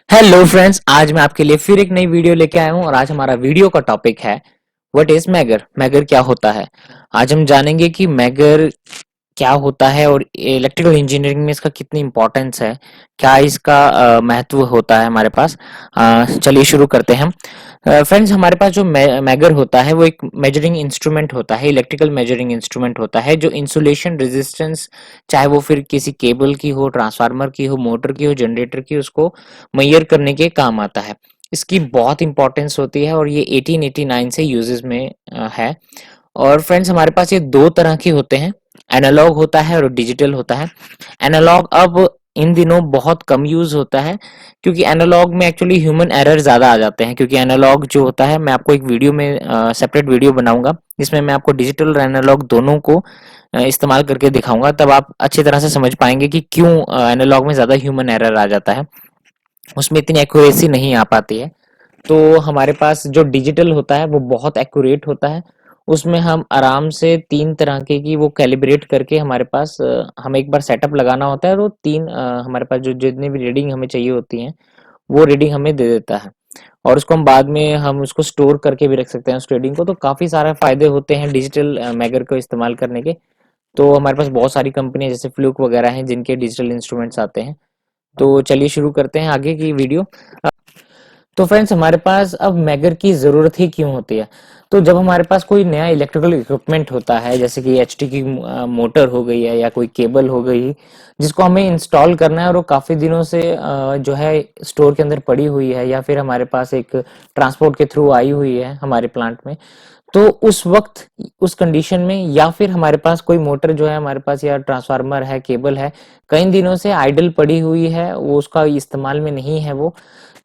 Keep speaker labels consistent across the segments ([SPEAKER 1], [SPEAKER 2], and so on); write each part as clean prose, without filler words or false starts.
[SPEAKER 1] Hello friends, आज मैं आपके लिए फिर एक नई वीडियो लेके आया हूं और आज हमारा वीडियो का टॉपिक है व्हाट इज मैगर। मैगर क्या होता है। आज हम जानेंगे कि मैगर क्या होता है और इलेक्ट्रिकल इंजीनियरिंग में इसका कितनी इंपॉर्टेंस है, क्या इसका महत्व होता है हमारे पास। चलिए शुरू करते हैं हम। फ्रेंड्स, हमारे पास जो मैगर होता है वो एक मेजरिंग इंस्ट्रूमेंट होता है, इलेक्ट्रिकल मेजरिंग इंस्ट्रूमेंट होता है जो इंसुलेशन रेजिस्टेंस, चाहे वो फिर किसी केबल की हो, ट्रांसफार्मर की हो, मोटर की हो, जनरेटर की, उसको मेजर करने के काम आता है। इसकी बहुत इंपॉर्टेंस होती है और ये 1889 से यूजेस में है। और फ्रेंड्स, हमारे पास ये दो तरह के होते हैं, एनालॉग होता है और डिजिटल होता है। एनालॉग अब इन दिनों बहुत कम यूज होता है क्योंकि एनालॉग में एक्चुअली ह्यूमन एरर ज्यादा आ जाते हैं। क्योंकि एनालॉग जो होता है, मैं आपको एक वीडियो में सेपरेट वीडियो बनाऊंगा जिसमें मैं आपको डिजिटल और एनालॉग दोनों को इस्तेमाल करके दिखाऊंगा, तब आप अच्छी तरह से समझ पाएंगे कि क्यों एनालॉग में ज्यादा ह्यूमन एरर आ जाता है, उसमें इतनी एक्यूरेसी नहीं आ पाती है। तो हमारे पास जो डिजिटल होता है वो बहुत एक्यूरेट होता है। उसमें हम आराम से तीन तरह के की वो कैलिब्रेट करके हमारे पास हमें एक बार सेटअप लगाना होता है और वो तीन हमारे पास जो जितनी भी रीडिंग हमें चाहिए होती हैं वो रीडिंग हमें दे देता है। और उसको हम बाद में हम उसको स्टोर करके भी रख सकते हैं उस रीडिंग को। तो काफ़ी सारे फायदे होते हैं डिजिटल मैगर को इस्तेमाल करने के। तो हमारे पास बहुत सारी कंपनियां जैसे फ्लूक वगैरह हैं जिनके डिजिटल इंस्ट्रूमेंट्स आते हैं। तो चलिए शुरू करते हैं आगे की वीडियो। तो फ्रेंड्स, हमारे पास अब मैगर की ज़रूरत ही क्यों होती है। तो जब हमारे पास कोई नया इलेक्ट्रिकल इक्विपमेंट होता है, जैसे कि एचटी की मोटर हो गई है या कोई केबल हो गई, जिसको हमें इंस्टॉल करना है और वो काफ़ी दिनों से जो है स्टोर के अंदर पड़ी हुई है या फिर हमारे पास एक ट्रांसपोर्ट के थ्रू आई हुई है हमारे प्लांट में, तो उस वक्त उस कंडीशन में या फिर हमारे पास कोई मोटर जो है हमारे पास या ट्रांसफार्मर है, केबल है, कई दिनों से आइडल पड़ी हुई है, वो उसका इस्तेमाल में नहीं है वो।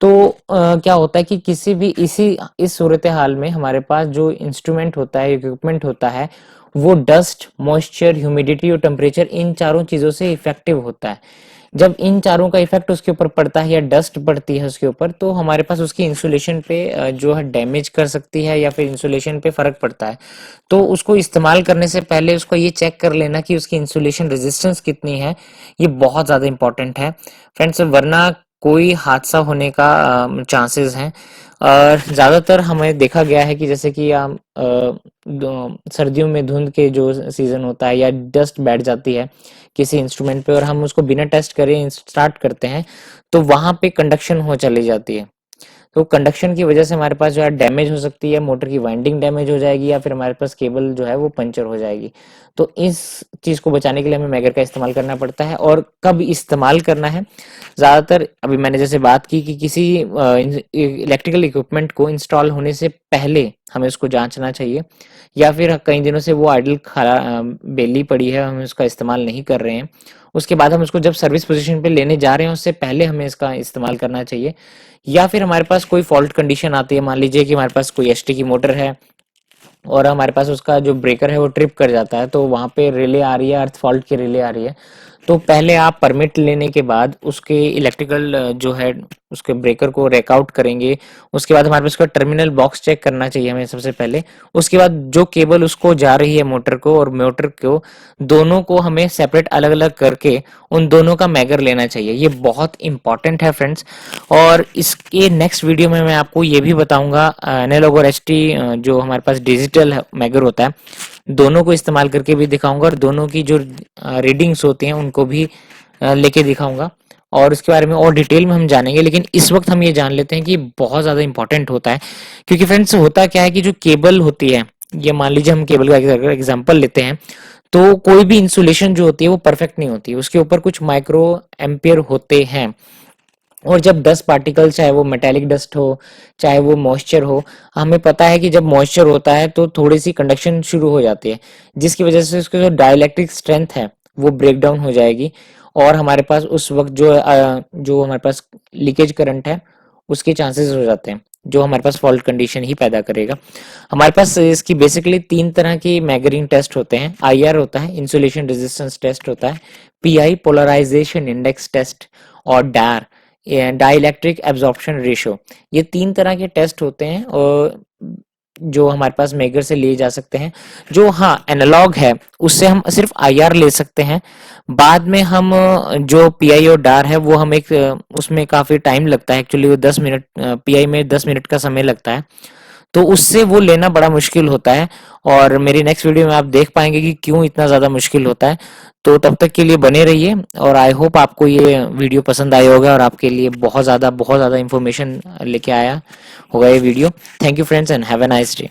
[SPEAKER 1] तो क्या होता है कि किसी भी इस सूरत हाल में हमारे पास जो इंस्ट्रूमेंट होता है, इक्विपमेंट होता है, वो डस्ट, मॉइस्चर, ह्यूमिडिटी और टेम्परेचर, इन चारों चीज़ों से इफेक्टिव होता है। जब इन चारों का इफेक्ट उसके ऊपर पड़ता है या डस्ट पड़ती है उसके ऊपर, तो हमारे पास उसकी इंसुलेशन पे जो है डैमेज कर सकती है या फिर इंसुलेशन पे फर्क पड़ता है। तो उसको इस्तेमाल करने से पहले उसको ये चेक कर लेना कि उसकी इंसुलेशन रेजिस्टेंस कितनी है, ये बहुत ज़्यादा इंपॉर्टेंट है फ्रेंड्स, वरना कोई हादसा होने का चांसेस हैं। और ज़्यादातर हमें देखा गया है कि जैसे कि सर्दियों में धुंध के जो सीज़न होता है या डस्ट बैठ जाती है किसी इंस्ट्रूमेंट पे और हम उसको बिना टेस्ट करे स्टार्ट करते हैं, तो वहां पे कंडक्शन हो चली जाती है। तो कंडक्शन की वजह से हमारे पास जो है डैमेज हो सकती है, मोटर की वाइंडिंग डैमेज हो जाएगी या फिर हमारे पास केबल जो है वो पंचर हो जाएगी। तो इस चीज़ को बचाने के लिए हमें मैगर का इस्तेमाल करना पड़ता है। और कब इस्तेमाल करना है, ज़्यादातर अभी मैंने जैसे बात की कि किसी इलेक्ट्रिकल इक्विपमेंट को इंस्टॉल होने से पहले हमें उसको जांचना चाहिए, या फिर कई दिनों से वो आइडल खड़ा बेली पड़ी है, हम उसका इस्तेमाल नहीं कर रहे हैं, उसके बाद हम उसको जब सर्विस पोजीशन पे लेने जा रहे हैं उससे पहले हमें इसका इस्तेमाल करना चाहिए। या फिर हमारे पास कोई फॉल्ट कंडीशन आती है, मान लीजिए कि हमारे पास कोई एसटी की मोटर है और हमारे पास उसका जो ब्रेकर है वो ट्रिप कर जाता है, तो वहां पे रिले आ रही है, अर्थ फॉल्ट की रिले आ रही है। तो पहले आप परमिट लेने के बाद उसके इलेक्ट्रिकल जो है उसके ब्रेकर को रेकआउट करेंगे। उसके बाद हमारे पास उसका टर्मिनल बॉक्स चेक करना चाहिए हमें सबसे पहले। उसके बाद जो केबल उसको जा रही है मोटर को और मोटर को, दोनों को हमें सेपरेट अलग अलग करके उन दोनों का मैगर लेना चाहिए। ये बहुत इंपॉर्टेंट है फ्रेंड्स। और इसके नेक्स्ट वीडियो में मैं आपको ये भी बताऊंगा एनालॉग और एचटी जो हमारे पास डिजिटल मैगर होता है, दोनों को इस्तेमाल करके भी दिखाऊंगा और दोनों की जो रीडिंग्स होती हैं उनको भी लेके दिखाऊंगा और इसके बारे में और डिटेल में हम जानेंगे। लेकिन इस वक्त हम ये जान लेते हैं कि बहुत ज़्यादा इंपॉर्टेंट होता है। क्योंकि फ्रेंड्स, होता क्या है कि जो केबल होती है, ये मान लीजिए हम केबल का एग्जांपल लेते हैं, तो कोई भी इंसुलेशन जो होती है वो परफेक्ट नहीं होती, उसके ऊपर कुछ माइक्रो एम्पियर होते हैं। और जब डस्ट पार्टिकल, चाहे वो मेटेलिक डस्ट हो चाहे वो मॉइस्चर हो, हमें पता है कि जब मॉइस्चर होता है तो थोड़ी सी कंडक्शन शुरू हो जाती है, जिसकी वजह से उसकी जो डाइलेक्ट्रिक स्ट्रेंथ है वो ब्रेक डाउन हो जाएगी। और हमारे पास उस वक्त जो हमारे पास लीकेज करंट है उसके चांसेस हो जाते हैं, जो हमारे पास फॉल्ट कंडीशन ही पैदा करेगा। हमारे पास इसकी बेसिकली तीन तरह की मैगरिंग टेस्ट होते हैं। आईआर होता है, इंसुलेशन रेजिस्टेंस टेस्ट होता है, पीआई पोलराइजेशन इंडेक्स टेस्ट, और डार, डाइलेक्ट्रिक एब्जॉर्प्शन रेशियो। ये तीन तरह के टेस्ट होते हैं और जो हमारे पास मेगर से लिए जा सकते हैं। जो हाँ एनालॉग है उससे हम सिर्फ आईआर ले सकते हैं। बाद में हम जो पीआई और डार है वो हम एक उसमें काफ़ी टाइम लगता है एक्चुअली, वो 10 मिनट, पीआई में 10 मिनट का समय लगता है, तो उससे वो लेना बड़ा मुश्किल होता है। और मेरी नेक्स्ट वीडियो में आप देख पाएंगे कि क्यों इतना ज़्यादा मुश्किल होता है। तो तब तक के लिए बने रहिए, और आई होप आपको ये वीडियो पसंद आया होगा और आपके लिए बहुत ज़्यादा इंफॉर्मेशन लेके आया होगा ये video. Thank you friends and have a nice day.